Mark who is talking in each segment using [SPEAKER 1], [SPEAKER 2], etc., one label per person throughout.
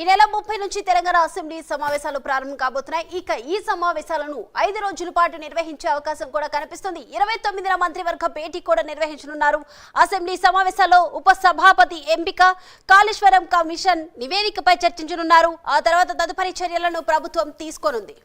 [SPEAKER 1] ఈ నెల 30 నుంచి తెలంగాణ అసెంబ్లీ సమావేశాలు ప్రారంభం కాబోతున్నాయి. ఇక ఈ సమావేశాలను 5 రోజుల పాటు నిర్వహించే అవకాశం కూడా కనిపిస్తుంది. 29న మంత్రివర్గ భేటీ కూడా నిర్వహించనున్నారు. అసెంబ్లీ సమావేశాల్లో ఉప సభాపతి ఎంపిక, కాళేశ్వరం కమిషన్ నివేదికపై చర్చించనున్నారు. ఆ తర్వాత తదుపరి చర్యలను ప్రభుత్వం తీసుకోనుంది.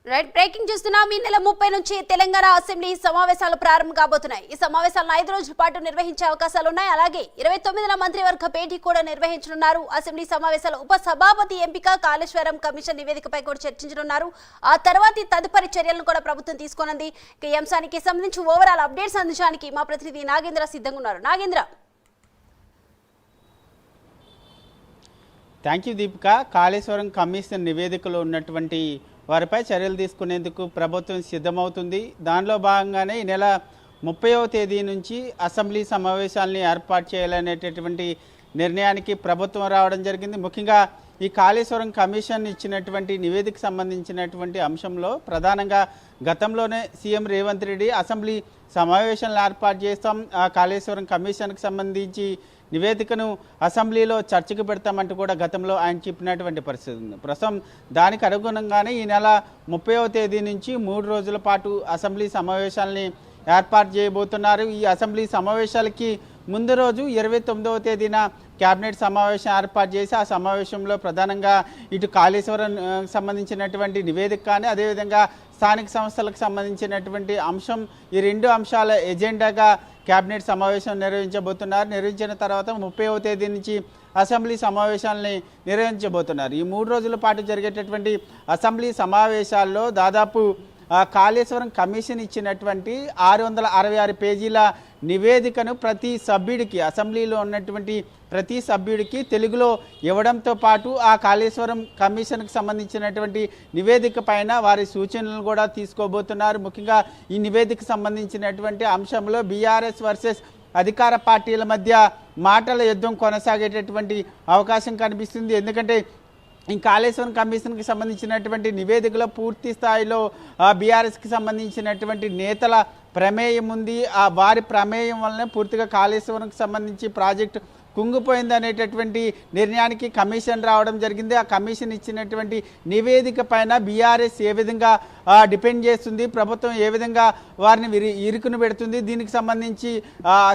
[SPEAKER 1] రైట్, బ్రేకింగ్ చూస్తున్నాం. ఈ నెల 30 నుంచి తెలంగాణ అసెంబ్లీ సమావేశాలు ప్రారంభం కాబోతున్నాయి. ఈ సమావేశాలను 5 రోజుల పాటు నిర్వహించే అవకాశాలు ఉన్నాయి. అలాగే 29న మంత్రివర్గ భేటీ కూడా నిర్వహించనున్నారు. అసెంబ్లీ సమావేశాల ఉప సభాపతి ఎంపిక, కాళేశ్వరం కమిషన్ నివేదికపై కూడా చర్చించనున్నారు. ఆ తర్వాత తదుపరి చర్యలను కూడా ప్రభుత్వం తీసుకోనుంది. ఈ అంశానికి సంబంధించి ఓవరాల్ అప్డేట్స్ అందించడానికి మా ప్రతినిధి నాగేంద్ర సిద్ధంగా ఉన్నారు. Nagendra.
[SPEAKER 2] Thank you Deepika. Kaleshwaram commission నివేదికలో ఉన్నటువంటి వారిపై చర్యలు తీసుకునేందుకు ప్రభుత్వం సిద్ధమవుతుంది. దానిలో భాగంగానే ఈ నెల 30వ తేదీ నుంచి అసెంబ్లీ సమావేశాలని ఏర్పాటు చేయాలనేటటువంటి నిర్ణయానికి ప్రభుత్వం రావడం జరిగింది. ముఖ్యంగా ఈ కాళేశ్వరం కమిషన్ ఇచ్చినటువంటి నివేదిక సంబంధించినటువంటి అంశంలో ప్రధానంగా గతంలోనే సీఎం రేవంత్ రెడ్డి అసెంబ్లీ సమావేశాలను ఏర్పాటు చేస్తాం, ఆ కాళేశ్వరం కమిషన్కి సంబంధించి నివేదికను అసెంబ్లీలో చర్చకు పెడతామంటూ కూడా గతంలో ఆయన చెప్పినటువంటి పరిస్థితి ఉంది. ప్రస్తుతం దానికి అనుగుణంగానే ఈ నెల 30వ తేదీ నుంచి 3 రోజుల పాటు అసెంబ్లీ సమావేశాలని ఏర్పాటు చేయబోతున్నారు. ఈ అసెంబ్లీ సమావేశాలకి ముందు రోజు 29వ తేదీన కేబినెట్ సమావేశం ఏర్పాటు చేసి ఆ సమావేశంలో ప్రధానంగా ఇటు కాళేశ్వరం సంబంధించినటువంటి నివేదిక కానీ అదేవిధంగా స్థానిక సంస్థలకు సంబంధించినటువంటి అంశం, ఈ 2 అంశాల ఎజెండాగా కేబినెట్ సమావేశం నిర్వహించబోతున్నారు. నిర్వహించిన తర్వాత 30వ తేదీ నుంచి అసెంబ్లీ సమావేశాలని నిర్వహించబోతున్నారు. ఈ 3 రోజుల పాటు జరిగేటటువంటి అసెంబ్లీ సమావేశాల్లో దాదాపు కాళేశ్వరం కమిషన్ ఇచ్చినటువంటి 666 పేజీల నివేదికను ప్రతి సభ్యుడికి, అసెంబ్లీలో ఉన్నటువంటి ప్రతి సభ్యుడికి తెలుగులో ఇవ్వడంతో పాటు ఆ కాళేశ్వరం కమిషన్కి సంబంధించినటువంటి నివేదిక పైన వారి సూచనలను కూడా తీసుకోబోతున్నారు. ముఖ్యంగా ఈ నివేదిక సంబంధించినటువంటి అంశంలో బీఆర్ఎస్ వర్సెస్ అధికార పార్టీల మధ్య మాటల యుద్ధం కొనసాగేటటువంటి అవకాశం కనిపిస్తుంది. ఎందుకంటే ఈ కాళేశ్వరం కమిషన్కి సంబంధించినటువంటి నివేదికలో పూర్తి స్థాయిలో బీఆర్ఎస్కి సంబంధించినటువంటి నేతల ప్రమేయం ఉంది. వారి ప్రమేయం వల్లనే పూర్తిగా కాళేశ్వరంకి సంబంధించి ప్రాజెక్టు కుంగిపోయింది అనేటటువంటి నిర్ణయానికి కమిషన్ రావడం జరిగింది. ఆ కమిషన్ ఇచ్చినటువంటి నివేదిక పైన బీఆర్ఎస్ ఏ విధంగా డిపెండ్ చేస్తుంది, ప్రభుత్వం ఏ విధంగా వారిని ఇరుకును పెడుతుంది, దీనికి సంబంధించి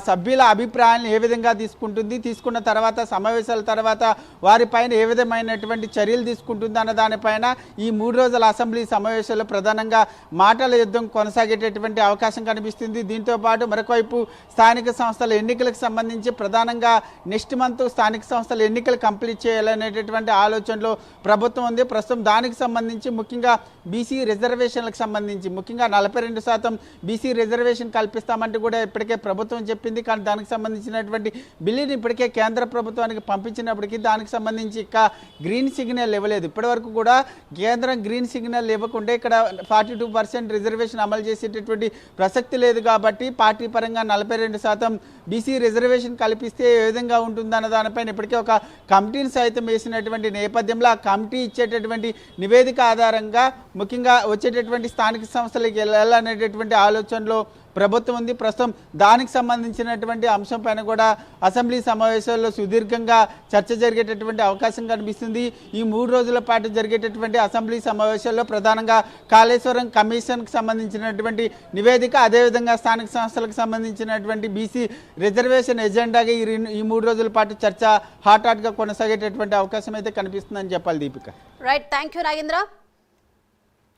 [SPEAKER 2] సభ్యుల అభిప్రాయాలను ఏ విధంగా తీసుకుంటుంది, తీసుకున్న తర్వాత సమావేశాల తర్వాత వారిపైన ఏ విధమైనటువంటి చర్యలు తీసుకుంటుంది అన్న దానిపైన ఈ 3 రోజుల అసెంబ్లీ సమావేశాల్లో ప్రధానంగా మాటల యుద్ధం కొనసాగేటటువంటి అవకాశం కనిపిస్తుంది. దీంతో పాటు మరొకవైపు స్థానిక సంస్థల ఎన్నికలకు సంబంధించి ప్రధానంగా నెక్స్ట్ మంత్ స్థానిక సంస్థల ఎన్నికలు కంప్లీట్ చేయాలనేటటువంటి ఆలోచనలో ప్రభుత్వం ఉంది. ప్రస్తుతం దానికి సంబంధించి ముఖ్యంగా బీసీ రిజర్వేషన్లకు సంబంధించి ముఖ్యంగా 42% బీసీ రిజర్వేషన్ కల్పిస్తామంటూ కూడా ఇప్పటికే ప్రభుత్వం చెప్పింది. కానీ దానికి సంబంధించినటువంటి బిల్లుని ఇప్పటికే కేంద్ర ప్రభుత్వానికి పంపించినప్పటికీ దానికి సంబంధించి ఇంకా గ్రీన్ సిగ్నల్ ఇవ్వలేదు. ఇప్పటివరకు కూడా కేంద్రం గ్రీన్ సిగ్నల్ ఇవ్వకుండా ఇక్కడ 42% రిజర్వేషన్ అమలు చేసేటటువంటి ప్రసక్తి లేదు. కాబట్టి పార్టీ పరంగా 42% బీసీ రిజర్వేషన్ కల్పిస్తే ఏ విధంగా ఉంటుందన్న దానిపైన ఇప్పటికే ఒక కమిటీని సైతం వేసినటువంటి నేపథ్యంలో ఆ కమిటీ ఇచ్చేటటువంటి నివేదిక ఆధారంగా ముఖ్యంగా వచ్చేటటువంటి స్థానిక సంస్థలకు వెళ్ళాలనేటటువంటి ఆలోచనలో ప్రభుత్వం ఉంది. ప్రస్తుతం దానికి సంబంధించినటువంటి అంశం పైన కూడా అసెంబ్లీ సమావేశాల్లో సుదీర్ఘంగా చర్చ జరిగేటటువంటి అవకాశం కనిపిస్తుంది. ఈ 3 రోజుల పాటు జరిగేటటువంటి అసెంబ్లీ సమావేశాల్లో ప్రధానంగా కాళేశ్వరం కమిషన్కి సంబంధించినటువంటి నివేదిక, అదేవిధంగా స్థానిక సంస్థలకు సంబంధించినటువంటి బీసీ రిజర్వేషన్ ఎజెండాగా ఈ 3 రోజుల పాటు చర్చ హాట్గా కొనసాగేటటువంటి అవకాశం అయితే కనిపిస్తుందని చెప్పాలి Deepika.
[SPEAKER 1] Right, thank you Nagendra.